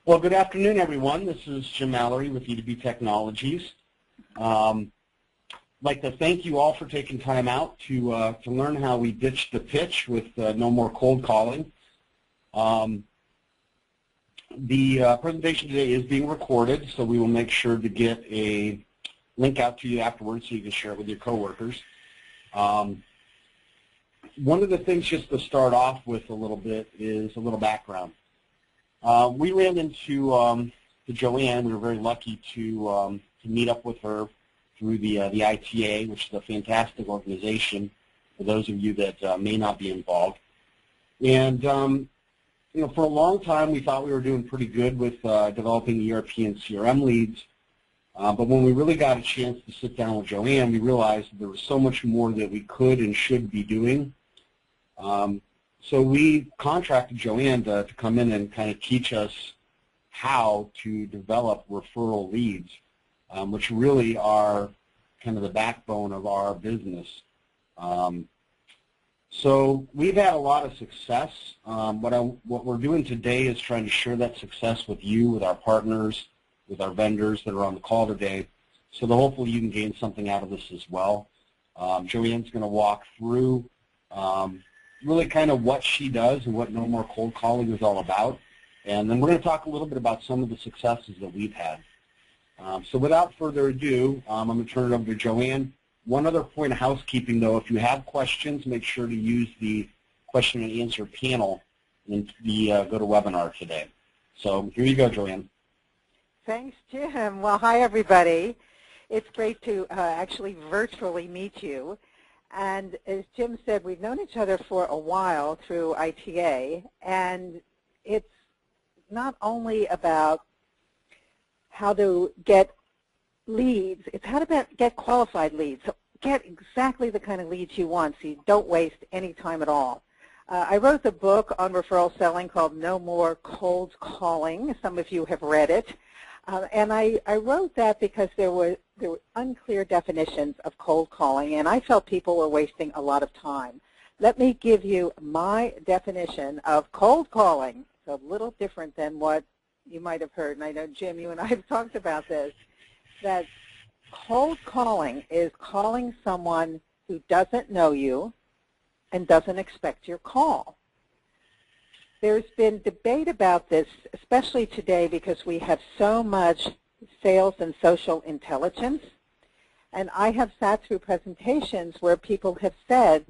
Well, good afternoon, everyone. This is Jim Mallory with E2b Technologies. I'd like to thank you all for taking time out to learn how we ditch the pitch with no more cold calling. The presentation today is being recorded, so we will make sure to get a link out to you afterwards so you can share it with your coworkers. One of the things just to start off with a little bit is a little background. We ran into Joanne. We were very lucky to meet up with her through the ITA, which is a fantastic organization for those of you that may not be involved. And you know, for a long time we thought we were doing pretty good with developing ERP and CRM leads. But when we really got a chance to sit down with Joanne, we realized that there was so much more that we could and should be doing. So we contracted Joanne to come in and kind of teach us how to develop referral leads, which really are kind of the backbone of our business. So we've had a lot of success. What we're doing today is trying to share that success with you, with our partners, with our vendors that are on the call today, so that hopefully you can gain something out of this as well. Joanne's going to walk through really kind of what she does and what No More Cold Calling is all about. And then we're going to talk a little bit about some of the successes that we've had. So without further ado, I'm going to turn it over to Joanne. One other point of housekeeping, though, if you have questions, make sure to use the question and answer panel in the GoToWebinar today. So here you go, Joanne. Thanks, Jim. Well, hi, everybody. It's great to actually virtually meet you. And as Jim said, we've known each other for a while through ITA, and it's not only about how to get leads, it's how to get qualified leads. So get exactly the kind of leads you want so you don't waste any time at all. I wrote the book on referral selling called No More Cold Calling. Some of you have read it. And I wrote that because there were unclear definitions of cold calling, and I felt people were wasting a lot of time. Let me give you my definition of cold calling. It's a little different than what you might have heard, and I know, Jim, you and I have talked about this, that cold calling is calling someone who doesn't know you and doesn't expect your call. There's been debate about this, especially today, because we have so much sales and social intelligence. And I have sat through presentations where people have said,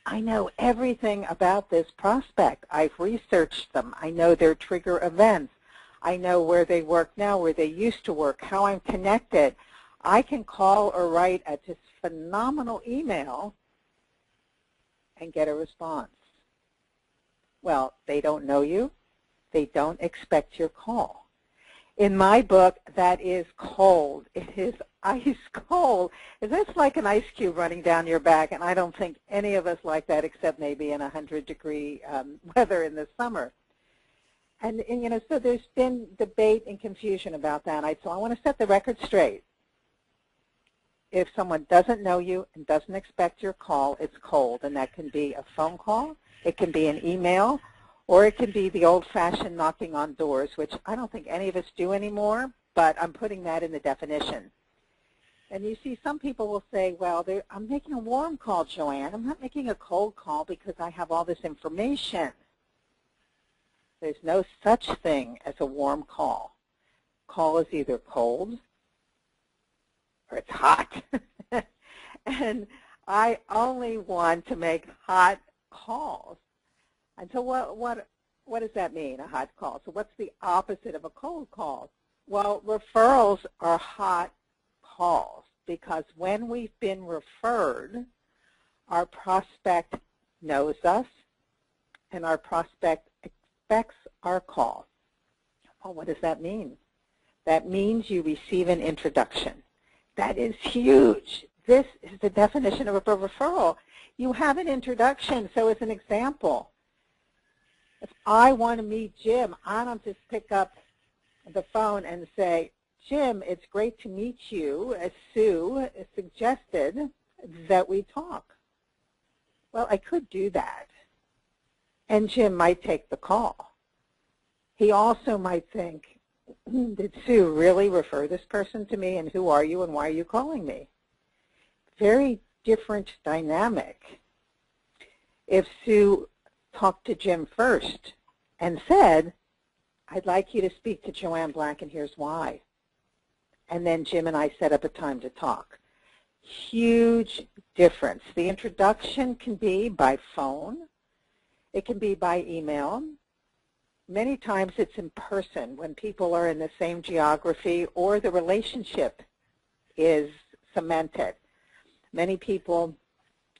I know everything about this prospect. I've researched them. I know their trigger events. I know where they work now, where they used to work, how I'm connected. I can call or write a just phenomenal email and get a response. Well, they don't know you. They don't expect your call. In my book, that is cold. It is ice cold. It's like an ice cube running down your back, and I don't think any of us like that except maybe in 100-degree weather in the summer. And you know, so there's been debate and confusion about that. So I want to set the record straight. If someone doesn't know you and doesn't expect your call, it's cold, and that can be a phone call. It can be an email, or it can be the old-fashioned knocking on doors, which I don't think any of us do anymore, but I'm putting that in the definition. And you see, some people will say, well, I'm making a warm call, Joanne. I'm not making a cold call because I have all this information. There's no such thing as a warm call. Call is either cold or it's hot. And I only want to make hot calls. And so what does that mean, a hot call? So what's the opposite of a cold call? Well, referrals are hot calls because when we've been referred, our prospect knows us and our prospect expects our call. Well, what does that mean? That means you receive an introduction. That is huge. This is the definition of a referral. You have an introduction. So as an example, if I want to meet Jim, I don't just pick up the phone and say, Jim, it's great to meet you. As Sue suggested that we talk. Well, I could do that. And Jim might take the call. He also might think, did Sue really refer this person to me, and who are you and why are you calling me? Very different dynamic. If Sue talked to Jim first and said, I'd like you to speak to Joanne Black and here's why. And then Jim and I set up a time to talk. Huge difference. The introduction can be by phone. It can be by email. Many times it's in person when people are in the same geography or the relationship is cemented. Many people,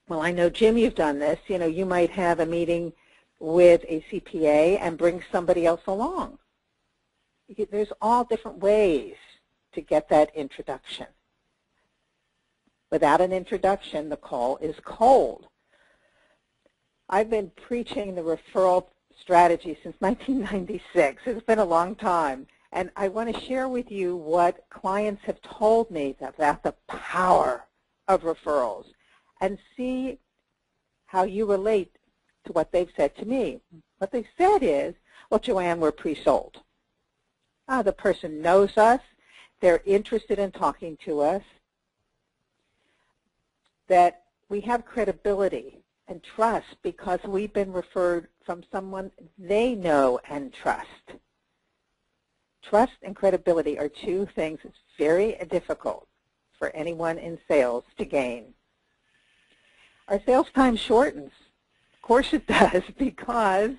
well, I know, Jim, you've done this. You know, you might have a meeting with a CPA and bring somebody else along. There's all different ways to get that introduction. Without an introduction, the call is cold. I've been preaching the referral strategy since 1996. It's been a long time. And I want to share with you what clients have told me about the power of referrals and see how you relate to what they've said to me. What they've said is, well, Joanne, we're pre-sold. The person knows us. They're interested in talking to us. That we have credibility and trust because we've been referred from someone they know and trust. Trust and credibility are two things that's very difficult for anyone in sales to gain. Our sales time shortens. Of course it does, because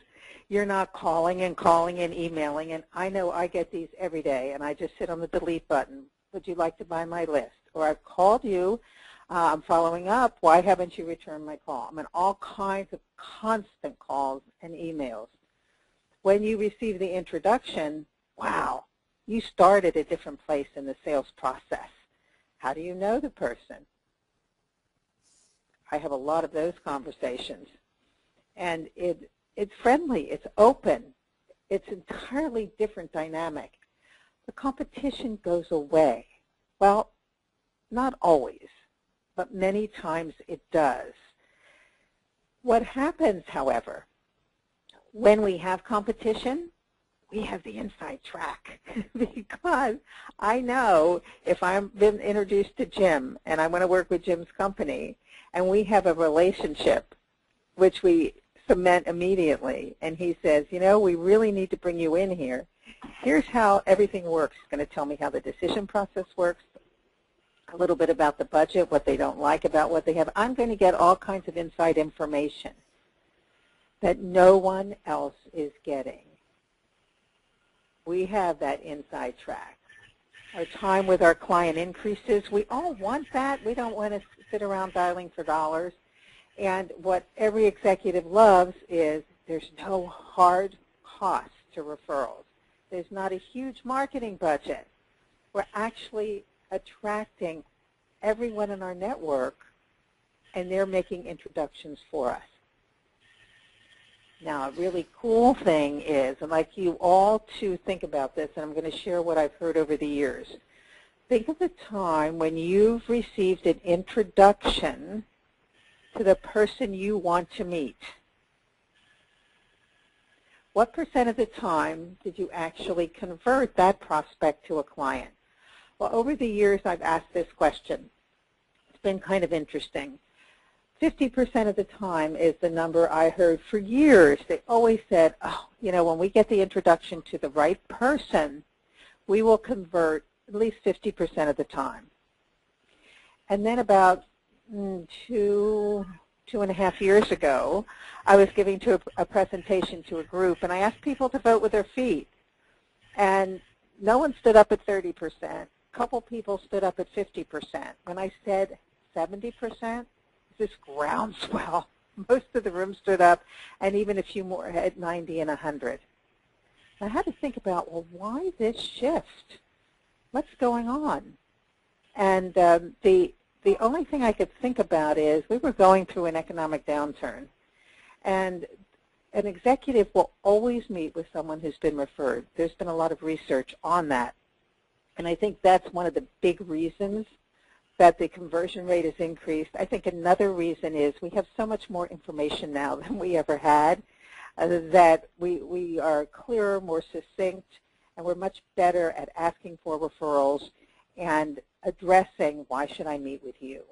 you're not calling and emailing, and I know I get these every day, and I just hit on the delete button. Would you like to buy my list? Or I've called you, I'm following up, why haven't you returned my call? I'm in all kinds of constant calls and emails. When you receive the introduction, wow, you start at a different place in the sales process. How do you know the person? I have a lot of those conversations. And it's friendly, it's open, it's entirely different dynamic. The competition goes away. Well, not always, but many times it does. What happens, however, when we have competition, we have the inside track because I know if I've been introduced to Jim and I want to work with Jim's company and we have a relationship which we cement immediately, and he says, you know, we really need to bring you in here. Here's how everything works. He's going to tell me how the decision process works, a little bit about the budget, what they don't like about what they have. I'm going to get all kinds of inside information that no one else is getting. We have that inside track. Our time with our client increases. We all want that. We don't want to sit around dialing for dollars. And what every executive loves is there's no hard cost to referrals. There's not a huge marketing budget. We're actually attracting everyone in our network, and they're making introductions for us. Now, a really cool thing is, I'd like you all to think about this, and I'm going to share what I've heard over the years. Think of the time when you've received an introduction to the person you want to meet. What % of the time did you actually convert that prospect to a client? Well, over the years, I've asked this question. It's been kind of interesting. 50% of the time is the number I heard for years. They always said, oh, you know, when we get the introduction to the right person, we will convert at least 50% of the time. And then about 2.5 years ago, I was giving a presentation to a group, and I asked people to vote with their feet. And no one stood up at 30%. A couple people stood up at 50%. When I said 70%, this groundswell. Most of the room stood up, and even a few more at 90 and 100. I had to think about, well, why this shift? What's going on? And the only thing I could think about is we were going through an economic downturn, and an executive will always meet with someone who's been referred. There's been a lot of research on that, and I think that's one of the big reasons that the conversion rate has increased. I think another reason is we have so much more information now than we ever had. that we are clearer, more succinct, and we're much better at asking for referrals and addressing, why should I meet with you?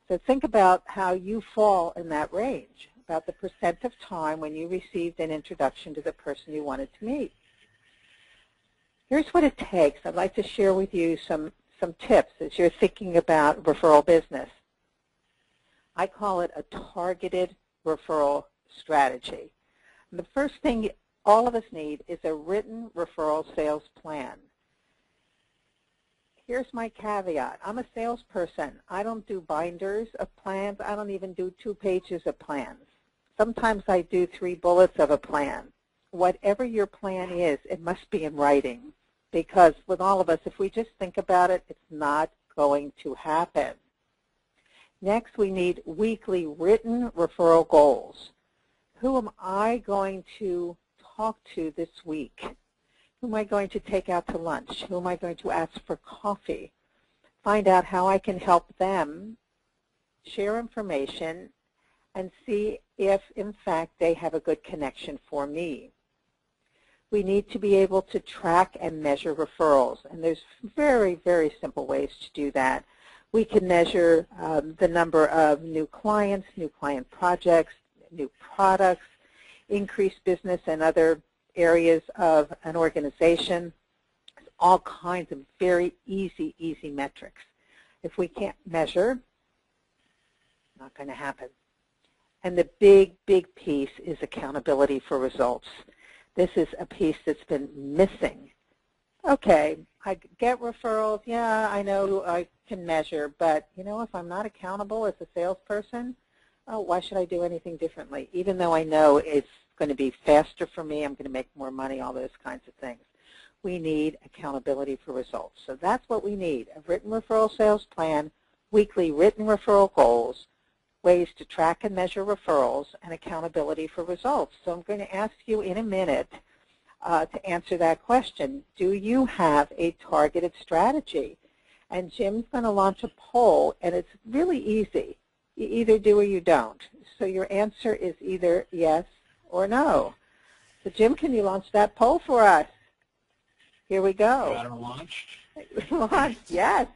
So think about how you fall in that range, about the percent of time when you received an introduction to the person you wanted to meet. Here's what it takes. I'd like to share with you some tips as you're thinking about referral business. I call it a targeted referral strategy. And the first thing all of us need is a written referral sales plan. Here's my caveat. I'm a salesperson. I don't do binders of plans. I don't even do 2 pages of plans. Sometimes I do 3 bullets of a plan. Whatever your plan is, it must be in writing, because with all of us, if we just think about it, it's not going to happen. Next, we need weekly written referral goals. Who am I going to talk to this week? Who am I going to take out to lunch? Who am I going to ask for coffee? Find out how I can help them, share information, and see if, in fact, they have a good connection for me. We need to be able to track and measure referrals, and there's very, very simple ways to do that. We can measure the number of new clients, new client projects, new products, increased business in other areas of an organization. There's all kinds of very easy metrics. If we can't measure, not going to happen. And the big piece is accountability for results. This is a piece that's been missing. Okay, I get referrals. Yeah, I know I can measure, but you know, if I'm not accountable as a salesperson, oh, why should I do anything differently? Even though I know it's going to be faster for me, I'm going to make more money, all those kinds of things. We need accountability for results. So that's what we need, a written referral sales plan, weekly written referral goals, ways to track and measure referrals, and accountability for results. So I'm going to ask you in a minute to answer that question. Do you have a targeted strategy? And Jim's going to launch a poll, and it's really easy. You either do or you don't. So your answer is either yes or no. So Jim, can you launch that poll for us? Here we go. Got it launched? Launch, yes.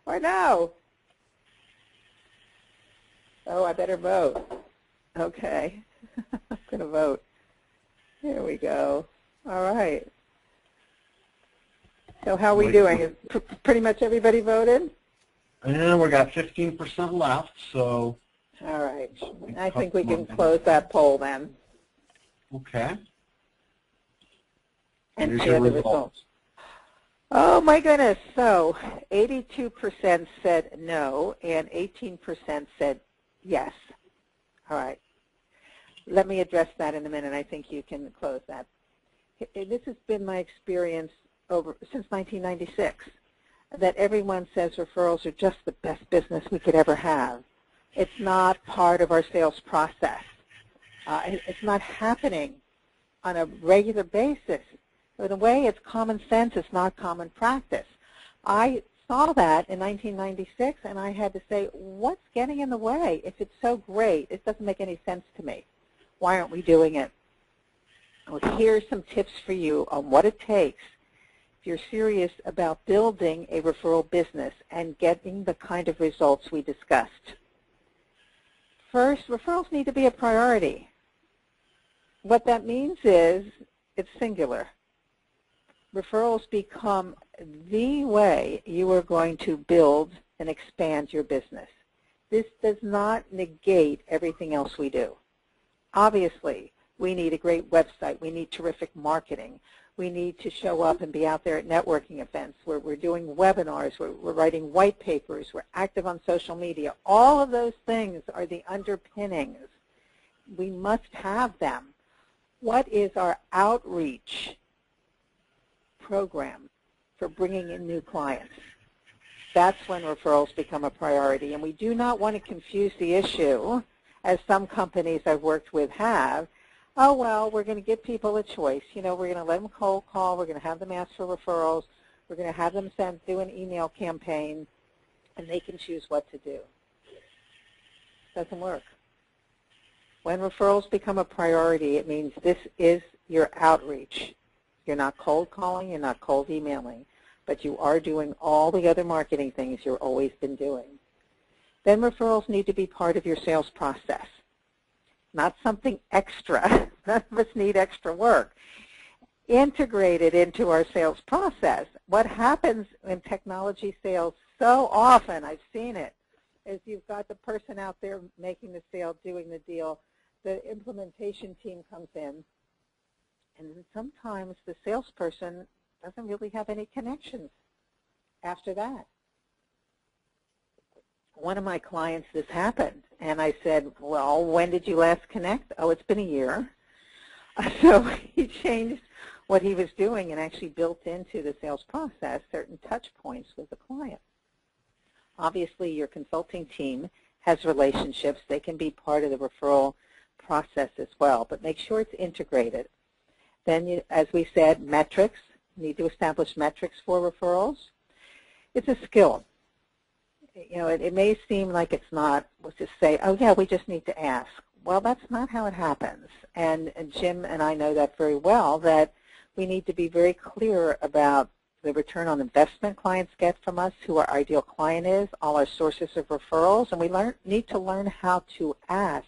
Or no. Oh, I better vote. Okay. I'm going to vote. Here we go. All right. So how are we doing? Is pretty much everybody voted? And we got 15% left, so. All right. I think we can close that poll then. Okay. And here's share your the results. Oh my goodness. So 82% said no and 18% said yes. All right. Let me address that in a minute. I think you can close that. This has been my experience since 1996, that everyone says referrals are just the best business we could ever have. It's not part of our sales process. It's not happening on a regular basis. In a way, it's common sense. It's not common practice. I saw that in 1996, and I had to say, what's getting in the way? If it's so great, it doesn't make any sense to me. Why aren't we doing it? Well, here's some tips for you on what it takes if you're serious about building a referral business and getting the kind of results we discussed. First, referrals need to be a priority. What that means is it's singular. Referrals become the way you are going to build and expand your business. This does not negate everything else we do. Obviously, we need a great website. We need terrific marketing. We need to show up and be out there at networking events. We're doing webinars. We're writing white papers. We're active on social media. All of those things are the underpinnings. We must have them. What is our outreach program for bringing in new clients? That's when referrals become a priority. And we do not want to confuse the issue, as some companies I've worked with have. Oh, well, we're going to give people a choice. You know, we're going to let them cold call. We're going to have them ask for referrals. We're going to have them do an email campaign, and they can choose what to do. Doesn't work. When referrals become a priority, it means this is your outreach. You're not cold calling, you're not cold emailing, but you are doing all the other marketing things you've always been doing. Then referrals need to be part of your sales process, not something extra. None of us need extra work. Integrated into our sales process. What happens in technology sales so often, I've seen it, is you've got the person out there making the sale, doing the deal, the implementation team comes in, and sometimes the salesperson doesn't really have any connections after that. One of my clients, this happened, and I said, well, when did you last connect? Oh, it's been a year. So he changed what he was doing and actually built into the sales process certain touch points with the client. Obviously, your consulting team has relationships. They can be part of the referral process as well, but make sure it's integrated. Then, as we said, metrics. You need to establish metrics for referrals. It's a skill. You know, it may seem like it's not. Let's just say, oh, yeah, we just need to ask. Well, that's not how it happens. And Jim and I know that very well, that we need to be very clear about the return on investment clients get from us, who our ideal client is, all our sources of referrals, and we need to learn how to ask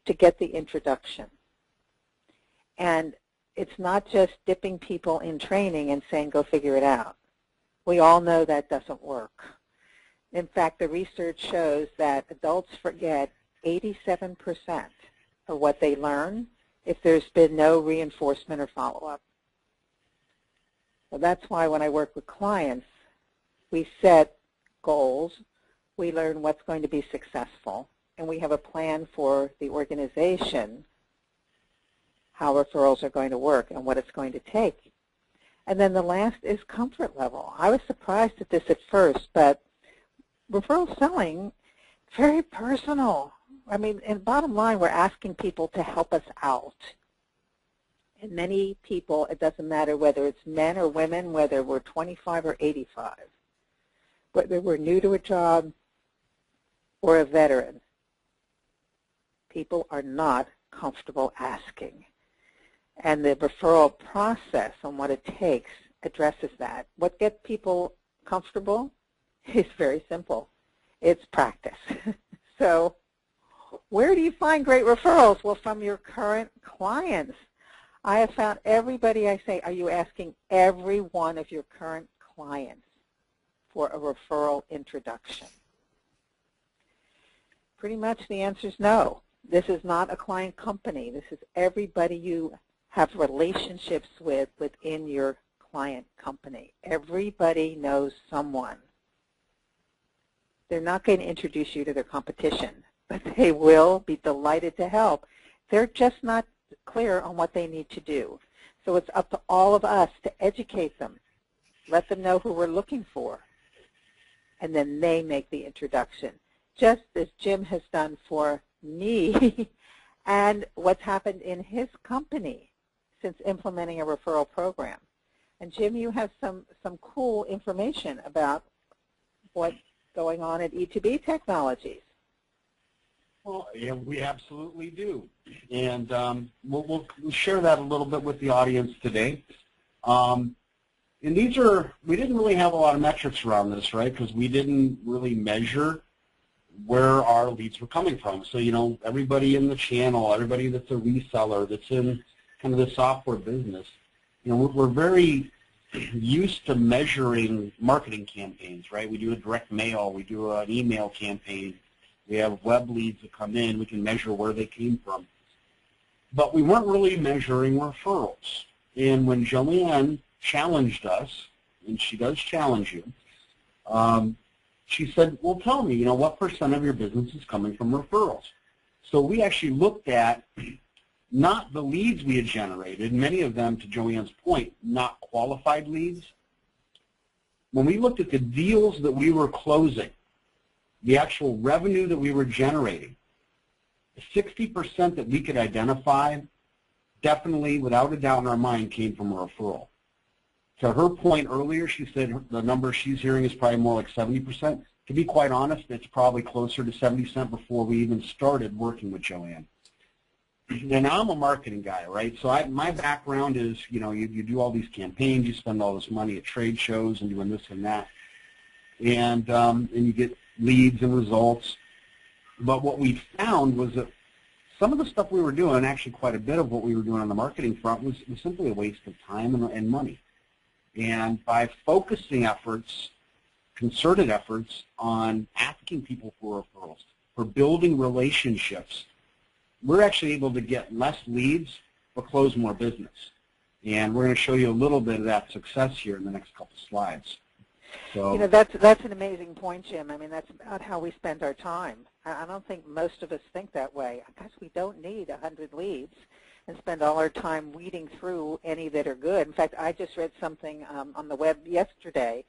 to get the introduction. And it's not just dipping people in training and saying, go figure it out. We all know that doesn't work. In fact, the research shows that adults forget 87% of what they learn if there's been no reinforcement or follow-up. So that's why when I work with clients, we set goals, we learn what's going to be successful, and we have a plan for the organization, how referrals are going to work and what it's going to take. And then the last is comfort level. I was surprised at this at first, but referral selling, very personal. I mean, in bottom line, we're asking people to help us out. And many people, it doesn't matter whether it's men or women, whether we're 25 or 85, whether we're new to a job or a veteran, people are not comfortable asking. And the referral process and what it takes addresses that. What gets people comfortable is very simple. It's practice. So where do you find great referrals? Well, from your current clients. I have found everybody I say, are you asking every one of your current clients for a referral introduction? Pretty much the answer is no. This is not a client company. This is everybody you have relationships with within your client company. Everybody knows someone. They're not going to introduce you to their competition, but they will be delighted to help. They're just not clear on what they need to do. So it's up to all of us to educate them, let them know who we're looking for, and then they make the introduction, just as Jim has done for me and what's happened in his company since implementing a referral program. And Jim, you have some cool information about what's going on at E2b Technologies. Well, yeah, we absolutely do. And we'll share that a little bit with the audience today. And these are, we didn't really have a lot of metrics around this, right, because we didn't really measure where our leads were coming from. So, you know, everybody in the channel, everybody that's a reseller, that's in kind of the software business, you know, we're very used to measuring marketing campaigns, right? We do a direct mail, we do an email campaign, we have web leads that come in, we can measure where they came from. But we weren't really measuring referrals. And when Joanne challenged us, and she does challenge you, she said, well, tell me, you know, what % of your business is coming from referrals? So we actually looked at not the leads we had generated, many of them, to Joanne's point, not qualified leads. When we looked at the deals that we were closing, the actual revenue that we were generating, 60% that we could identify definitely, without a doubt in our mind, came from a referral. To her point earlier, she said the number she's hearing is probably more like 70%. To be quite honest, it's probably closer to 70 cents before we even started working with Joanne. And now I'm a marketing guy, right? So my background is, you do all these campaigns, you spend all this money at trade shows and doing this and that, and you get leads and results. But what we found was that some of the stuff we were doing, actually quite a bit of what we were doing on the marketing front, was simply a waste of time and money. And by focusing efforts, concerted efforts on asking people for referrals, for building relationships, we're actually able to get less leads but close more business. And we're going to show you a little bit of that success here in the next couple slides. So, that's an amazing point, Jim. I mean, that's about how we spend our time. I don't think most of us think that way. Gosh, we don't need 100 leads and spend all our time weeding through any that are good. In fact, I just read something on the web yesterday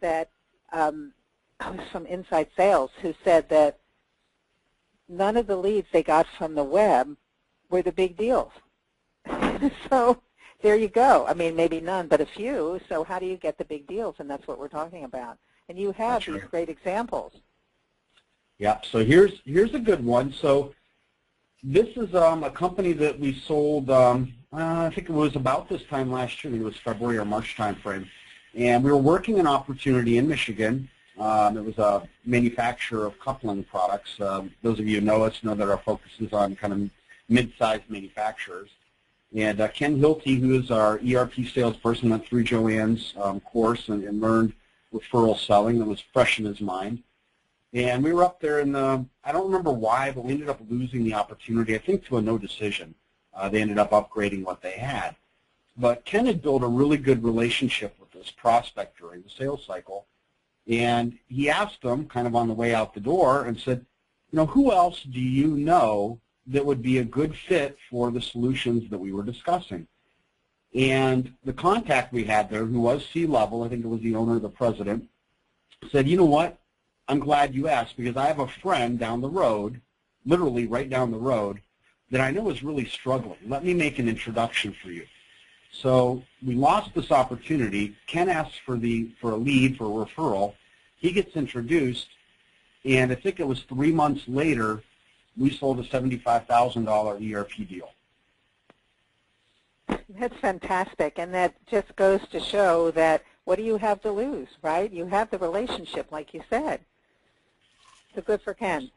that was from Inside Sales, who said that none of the leads they got from the web were the big deals. So there you go. I mean, maybe none, but a few. So how do you get the big deals? And that's what we're talking about. And you have these great examples. Yeah, so here's a good one. So this is a company that we sold, I think it was about this time last year. I think it was February or March time frame. And we were working an opportunity in Michigan. It was a manufacturer of coupling products. Those of you who know us know that our focus is on kind of mid-sized manufacturers. And Ken Hilty, who is our ERP salesperson, went through Joanne's course and learned referral selling that was fresh in his mind. And we were up there, and I don't remember why, but we ended up losing the opportunity, I think, to a no decision. They ended up upgrading what they had. But Ken had built a really good relationship with this prospect during the sales cycle, and he asked them kind of on the way out the door and said, who else do you know that would be a good fit for the solutions that we were discussing? And the contact we had there, who was C-level, I think it was the owner or the president, said, you know what? I'm glad you asked, because I have a friend down the road, literally right down the road, that I know is really struggling. Let me make an introduction for you. So we lost this opportunity. Ken asks for a lead, for a referral. He gets introduced, and I think it was 3 months later, we sold a $75,000 ERP deal. That's fantastic, and that just goes to show that what do you have to lose, right? You have the relationship, like you said. So good for Ken.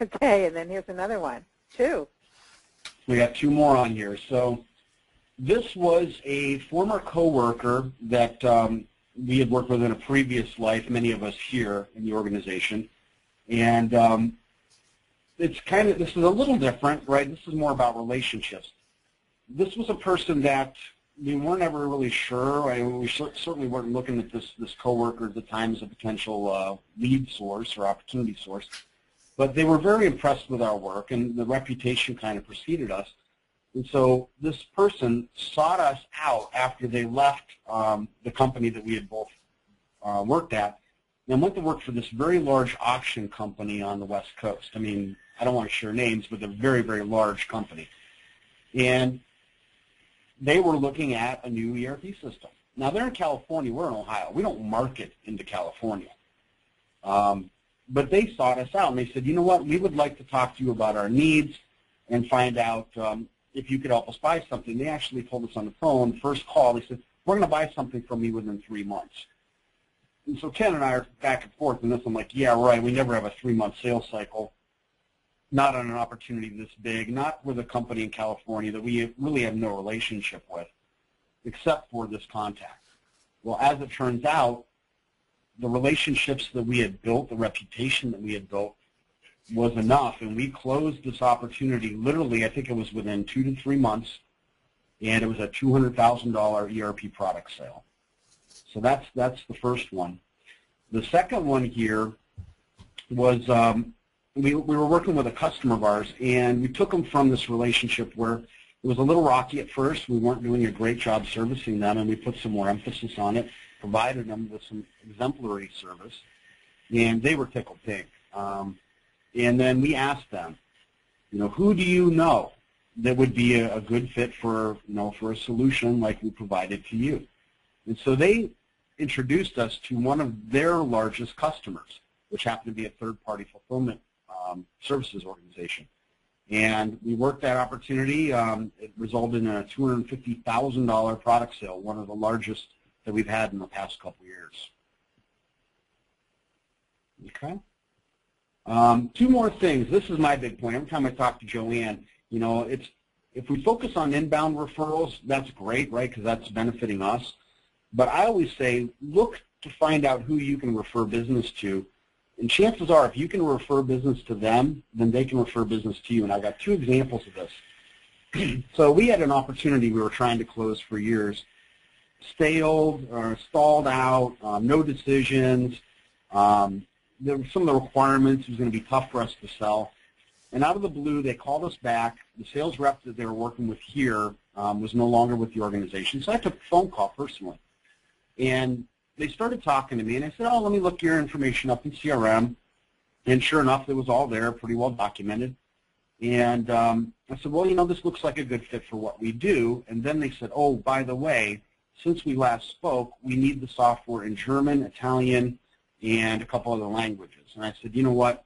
Okay, and then here's another one, two. We got two more on here. So this was a former coworker that we had worked with in a previous life, many of us here in the organization. And this is a little different, right? This is more about relationships. This was a person that we weren't ever really sure. We certainly weren't looking at this coworker at the time as a potential lead source or opportunity source. But they were very impressed with our work, and the reputation kind of preceded us. And so this person sought us out after they left the company that we had both worked at, and went to work for this very large auction company on the West Coast. I mean, I don't want to share names, but they're a very, very large company. And they were looking at a new ERP system. Now, they're in California. We're in Ohio. We don't market into California. But they sought us out, and they said, you know what, we would like to talk to you about our needs and find out if you could help us buy something. They actually told us on the phone, first call, they said, we're going to buy something from you within 3 months. And so Ken and I are back and forth on this. I'm like, yeah, right, we never have a 3-month sales cycle. Not on an opportunity this big, not with a company in California that we really have no relationship with, except for this contact. Well, as it turns out, the relationships that we had built, the reputation that we had built, was enough, and we closed this opportunity literally, I think it was within 2 to 3 months, and it was a $200,000 ERP product sale. So that's the first one. The second one here was we were working with a customer of ours, and we took them from this relationship where it was a little rocky at first. We weren't doing a great job servicing them, and we put some more emphasis on it, provided them with some exemplary service, and they were tickled pink. And then we asked them, who do you know that would be a good fit for, for a solution like we provided to you? And so they introduced us to one of their largest customers, which happened to be a third-party fulfillment services organization. And we worked that opportunity. It resulted in a $250,000 product sale, one of the largest that we've had in the past couple years. Okay. Two more things. This is my big point. Every time I talk to Joanne, you know, if we focus on inbound referrals, that's great, right, because that's benefiting us. But I always say, look to find out who you can refer business to. And chances are, if you can refer business to them, then they can refer business to you. And I've got two examples of this. So we had an opportunity we were trying to close for years. Stalled out, no decisions. There were some of the requirements. It was going to be tough for us to sell. And out of the blue, they called us back. The sales rep that they were working with here was no longer with the organization. So I took a phone call personally. And they started talking to me, and I said, oh, let me look your information up in CRM. And sure enough, it was all there, pretty well documented. And I said, well, you know, this looks like a good fit for what we do. And then they said, oh, by the way, since we last spoke, we need the software in German, Italian, and a couple other languages. And I said, you know what?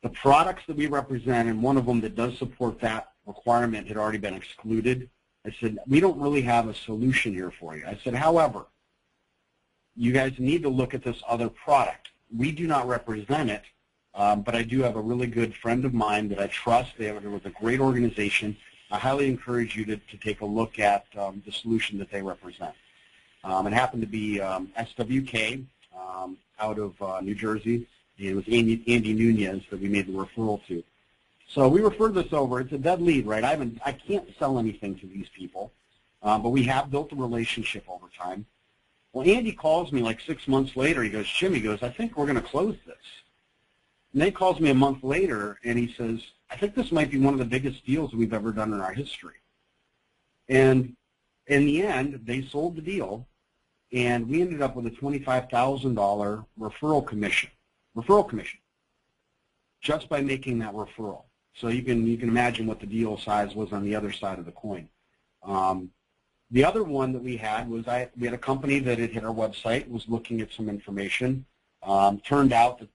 The products that we represent, and one of them that does support that requirement had already been excluded. I said, we don't really have a solution here for you. I said, however, you guys need to look at this other product. We do not represent it, but I do have a really good friend of mine that I trust. They have a great organization. I highly encourage you to take a look at the solution that they represent. It happened to be SWK out of New Jersey. It was Andy Nunez that we made the referral to. So we referred this over. It's a dead lead, right? I can't sell anything to these people, but we have built a relationship over time. Well, Andy calls me like 6 months later. He goes, Jim, he goes, I think we're going to close this. And then he calls me a month later, and he says, I think this might be one of the biggest deals we've ever done in our history. And in the end, they sold the deal, and we ended up with a $25,000 referral commission, just by making that referral. So you can imagine what the deal size was on the other side of the coin. The other one that we had was we had a company that had hit our website, was looking at some information. Turned out that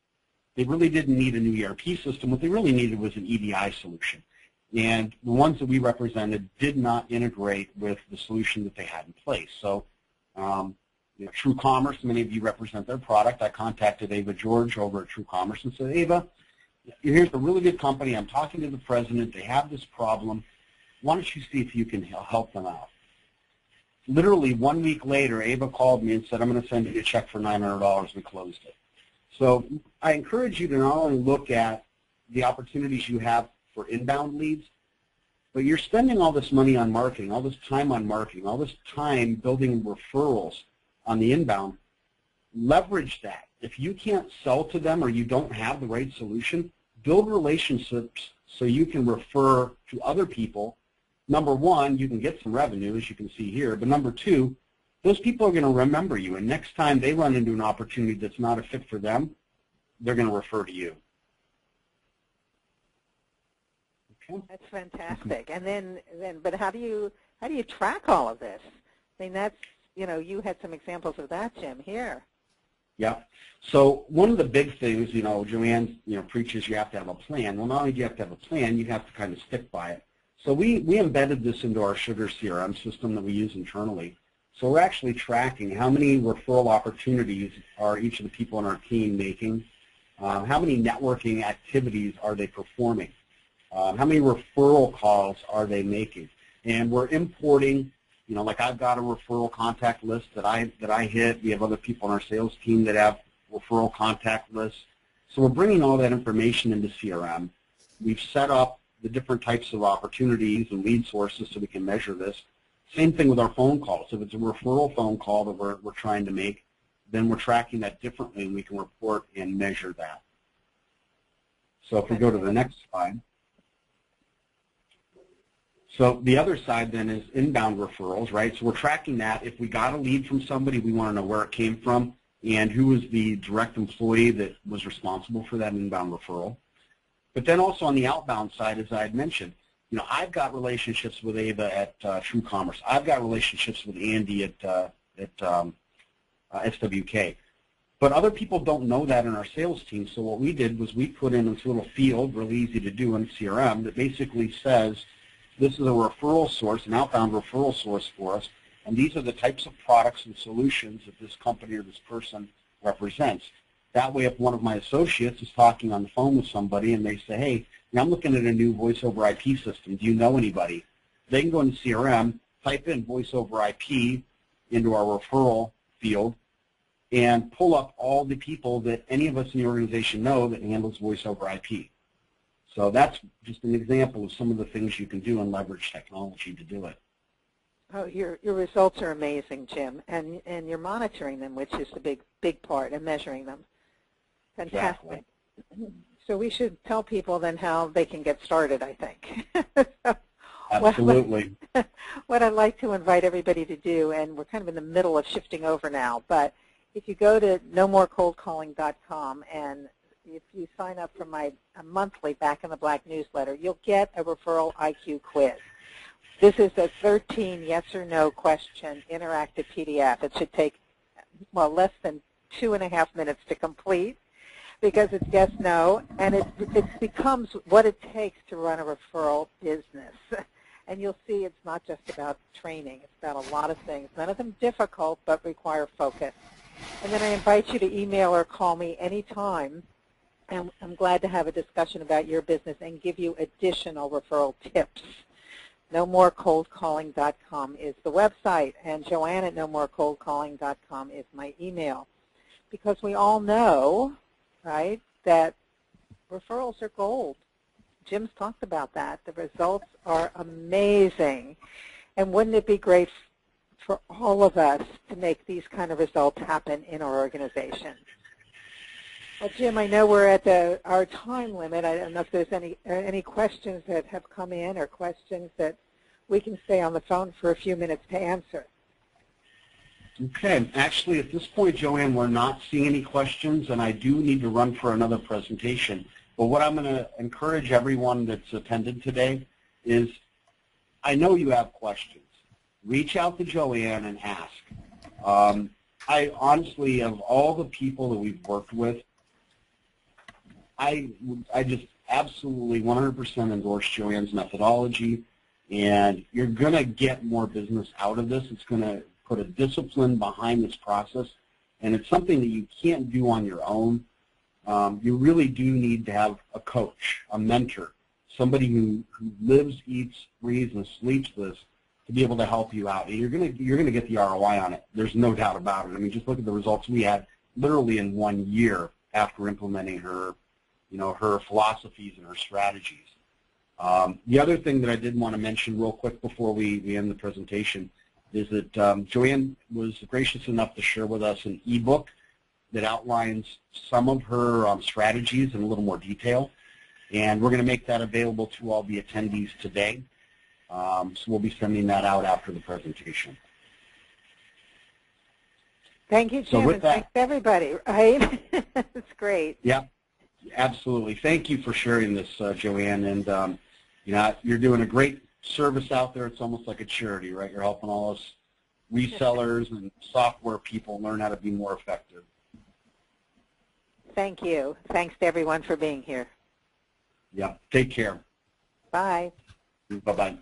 they really didn't need a new ERP system. What they really needed was an EDI solution. And the ones that we represented did not integrate with the solution that they had in place. So True Commerce, many of you represent their product. I contacted Ava George over at True Commerce and said, Ava, here's a really good company. I'm talking to the president. They have this problem. Why don't you see if you can help them out? Literally 1 week later, Ava called me and said, I'm going to send you a check for $900. We closed it. So I encourage you to not only look at the opportunities you have for inbound leads, but you're spending all this money on marketing, all this time on marketing, all this time building referrals on the inbound. Leverage that. If you can't sell to them or you don't have the right solution, build relationships so you can refer to other people. Number one, you can get some revenue, as you can see here, but number two, those people are going to remember you, and next time they run into an opportunity that's not a fit for them, they're going to refer to you. Okay. That's fantastic. And then, but how do you track all of this? I mean, that's, you know, you had some examples of that, Jim, here. Yeah. So one of the big things, you know, Joanne, preaches you have to have a plan. Well, not only do you have to have a plan, you have to kind of stick by it. So we embedded this into our Sugar CRM system that we use internally. So we're actually tracking how many referral opportunities are each of the people on our team making, how many networking activities are they performing, how many referral calls are they making. And we're importing, like I've got a referral contact list that I hit. We have other people on our sales team that have referral contact lists. So we're bringing all that information into CRM. We've set up the different types of opportunities and lead sources so we can measure this. Same thing with our phone calls. If it's a referral phone call that we're trying to make, then we're tracking that differently, and we can report and measure that. So if we go to the next slide. So the other side then is inbound referrals, right? So we're tracking that. If we got a lead from somebody, we want to know where it came from and who was the direct employee that was responsible for that inbound referral. But then also on the outbound side, as I had mentioned, I've got relationships with Ava at True Commerce. I've got relationships with Andy at SWK. But other people don't know that in our sales team, so what we did was we put in this little field, really easy to do in CRM, that basically says this is a referral source, an outbound referral source for us, and these are the types of products and solutions that this company or this person represents. That way, if one of my associates is talking on the phone with somebody and they say, hey, I'm looking at a new voice over IP system, do you know anybody? They can go into CRM, type in voice over IP into our referral field, and pull up all the people that any of us in the organization know that handles voice over IP. So that's just an example of some of the things you can do and leverage technology to do it. Oh, your results are amazing, Jim, and you're monitoring them, which is the big part, and measuring them. Fantastic. Exactly. So we should tell people then how they can get started, I think. Absolutely. What I'd like to invite everybody to do, and we're kind of in the middle of shifting over now, but if you go to nomorecoldcalling.com and if you sign up for my monthly Back in the Black newsletter, you'll get a referral IQ quiz. This is a 13 yes or no question interactive PDF. It should take, well, less than 2.5 minutes to complete because it's yes, no, and it becomes what it takes to run a referral business. And you'll see it's not just about training. It's about a lot of things. None of them difficult, but require focus. And then I invite you to email or call me anytime, and I'm glad to have a discussion about your business and give you additional referral tips. NoMoreColdCalling.com is the website, and Joanne at NoMoreColdCalling.com is my email. Because we all know, right, that referrals are gold. Jim's talked about that. The results are amazing. And wouldn't it be great for all of us to make these kind of results happen in our organization? Well, Jim, I know we're at our time limit. I don't know if there's any questions that have come in or questions that we can stay on the phone for a few minutes to answer. Okay. Actually, at this point, Joanne, we're not seeing any questions, and I do need to run for another presentation. But what I'm going to encourage everyone that's attended today is I know you have questions. Reach out to Joanne and ask. I honestly, of all the people that we've worked with, I just absolutely 100% endorse Joanne's methodology, and you're going to get more business out of this. It's going to put a discipline behind this process, and it's something that you can't do on your own. You really do need to have a coach, a mentor, somebody who lives, eats, breathes, and sleeps this to be able to help you out. And you're going to get the ROI on it. There's no doubt about it. I mean, just look at the results we had literally in 1 year after implementing her her philosophies and her strategies. The other thing that I did want to mention real quick before we end the presentation is that Joanne was gracious enough to share with us an ebook that outlines some of her strategies in a little more detail, and we're going to make that available to all the attendees today. So we'll be sending that out after the presentation. Thank you, Jim, and thanks everybody, right? It's great. Yeah. Absolutely. Thank you for sharing this, Joanne. And you're doing a great service out there. It's almost like a charity, right? You're helping all us resellers and software people learn how to be more effective. Thank you. Thanks to everyone for being here. Yeah. Take care. Bye. Bye-bye.